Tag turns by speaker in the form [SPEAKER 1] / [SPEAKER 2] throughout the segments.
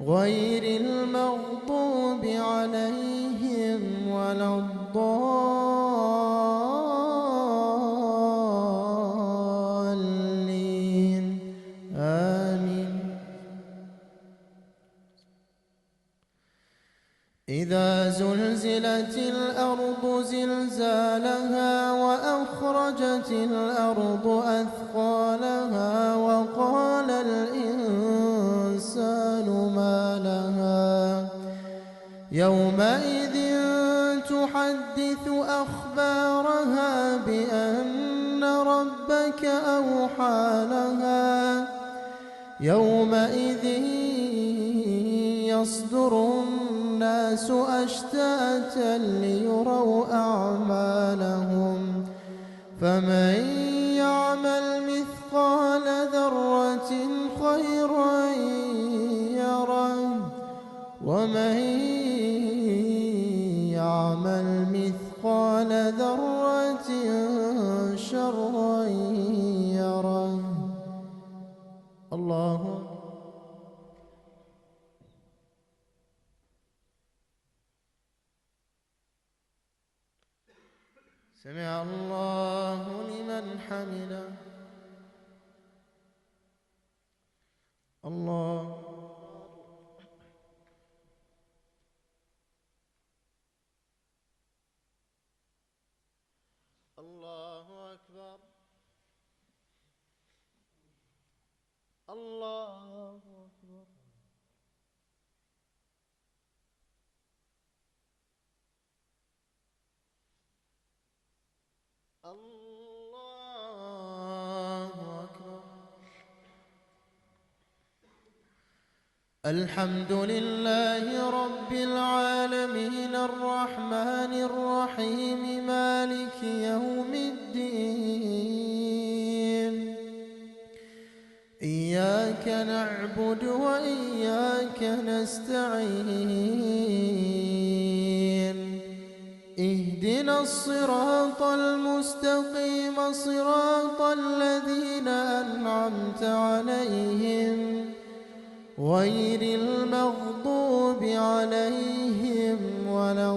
[SPEAKER 1] غير المغضوب عليهم ولا الضالين آمين. إذا زلزلت الأرض زلزالها وأخرجت الأرض أثقالها وقال الإنسان ما لها يومئذ تحدث أخبارها بأن ربك أوحى لها يومئذ يصدر الناس أشتاتا ليروا أعمالهم فمن يعمل مثقال ذرة خيرا يره ومن يعمل مثقال ذرة شرا يره. الله سمع الله لمن حمده. الله الله أكبر. الله أكبر. الله أكبر. الحمد لله رب العالمين الرحمن الرحيم مالك يوم الدين إياك نعبد وإياك نستعين اهدنا الصراط المستقيم صراط الذين أنعمت عليهم غير المغضوب عليهم ولا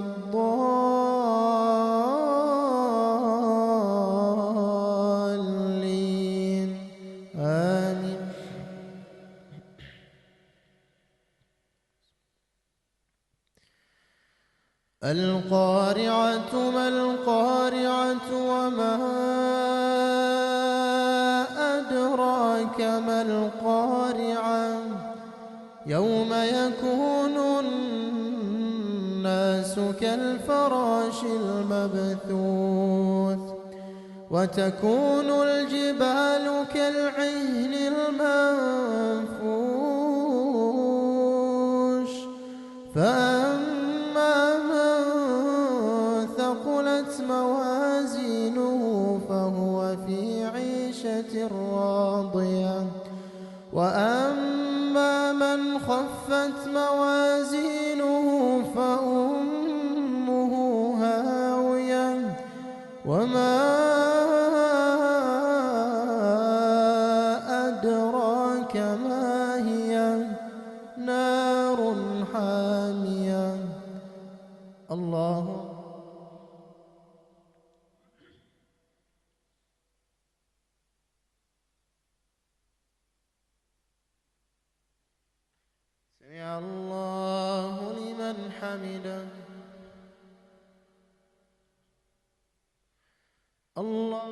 [SPEAKER 1] الضالين آمين. القارعة ما القارعة وما أدراك ما القارعة يوم يكون الناس كالفراش المبثوث وتكون الجبال كالعهن المنفوش فأما من ثقلت موازينه فهو في عيشة راضية وأما من خفت موازينه فأمه هاوية وما أدراك ما هي نار حامية. الله سمع الله لمن حمده. الله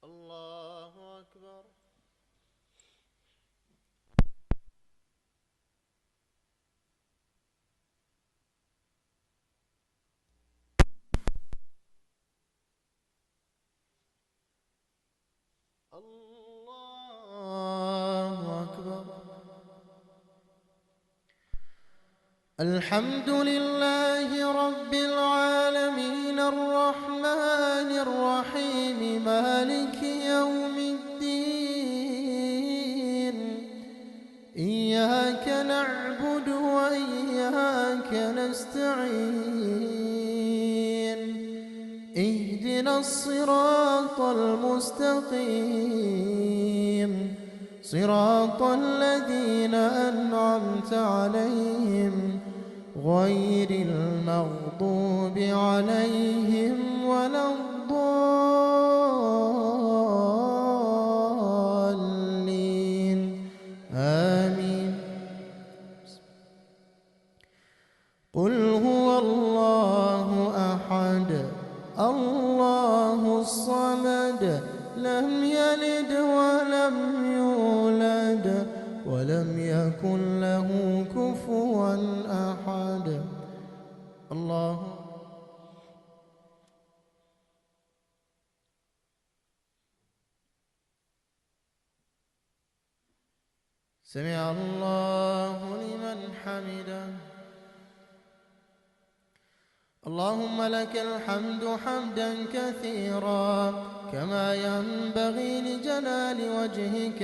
[SPEAKER 1] الله أكبر. الله أكبر. الحمد لله رب العالمين الرحمن الرحيم مالك يوم الدين إياك نعبد وإياك نستعين اهدنا الصراط المستقيم صراط الذين أنعمت عليهم غير المغضوب عليهم ولا الضالين آمين. قل هو الله أحد الله الصمد لم يلد ولم يولد ولم يكن له كفوا أحد. الله سمع الله لمن حمده. اللهم لك الحمد حمدا كثيرا كما ينبغي لجلال وجهك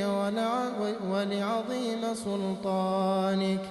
[SPEAKER 1] ولعظيم سلطانك.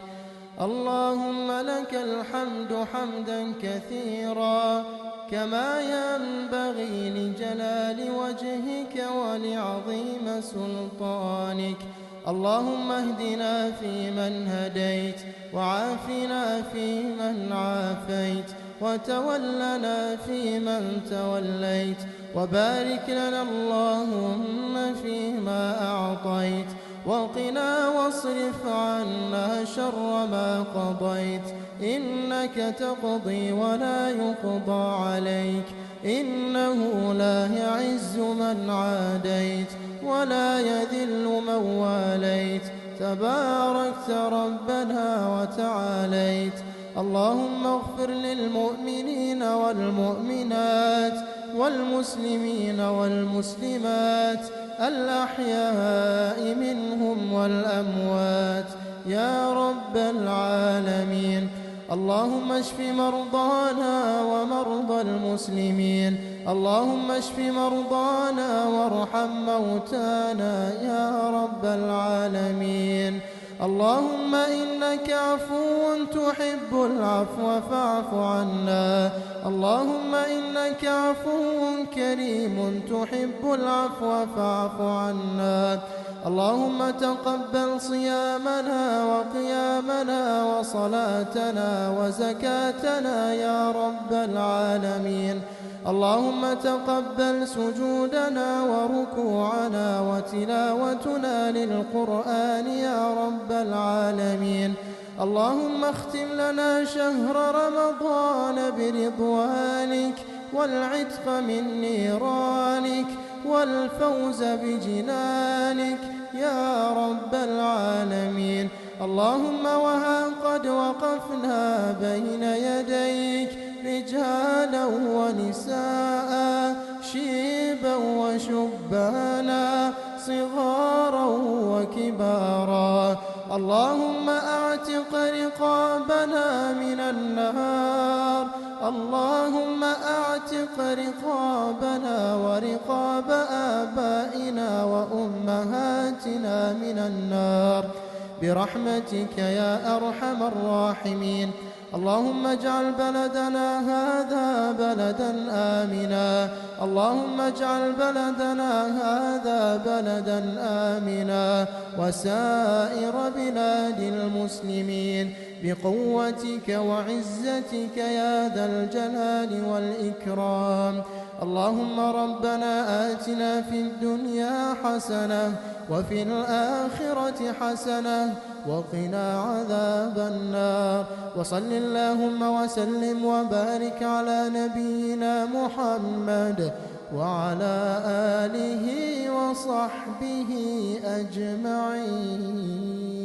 [SPEAKER 1] اللهم لك الحمد حمدا كثيرا كما ينبغي لجلال وجهك ولعظيم سلطانك. اللهم اهدنا فيمن هديت وعافنا فيمن عافيت وتولنا فيمن توليت وبارك لنا اللهم فيما أعطيت وقنا واصرف عنا شر ما قضيت إنك تقضي ولا يقضى عليك إنه لا يعز من عاديت ولا يذل من واليت تباركت ربنا وتعاليت. اللهم اغفر للمؤمنين والمؤمنات والمسلمين والمسلمات الأحياء منهم والأموات يا رب العالمين. اللهم اشف مرضانا ومرضى المسلمين. اللهم اشف مرضانا وارحم موتانا يا رب العالمين. اللهم إنك عفو تحب العفو فاعف عنا. اللهم إنك عفو كريم تحب العفو فاعف عنا. اللهم تقبل صيامنا وقيامنا وصلاتنا وزكاتنا يا رب العالمين. اللهم تقبل سجودنا وركوعنا وتلاوتنا للقرآن يا رب العالمين. اللهم اختم لنا شهر رمضان برضوانك والعتق من نيرانك والفوز بجنانك يا رب العالمين. اللهم وها قد وقفنا بين يديك رجالا ونساء شيبا وشبانا صغارا وكبارا. اللهم اعتق رقابنا من النار. اللهم اعتق رقابنا ورقاب آبائنا وأمهاتنا من النار برحمتك يا أرحم الراحمين. اللهم اجعل بلدنا هذا بلدا آمنا. اللهم اجعل بلدنا هذا بلدا آمنا وسائر بلاد المسلمين بقوتك وعزتك يا ذا الجلال والإكرام. اللهم ربنا آتنا في الدنيا حسنة وفي الآخرة حسنة وقنا عذاب النار. وصل اللهم وسلم وبارك على نبينا محمد وعلى آله وصحبه أجمعين.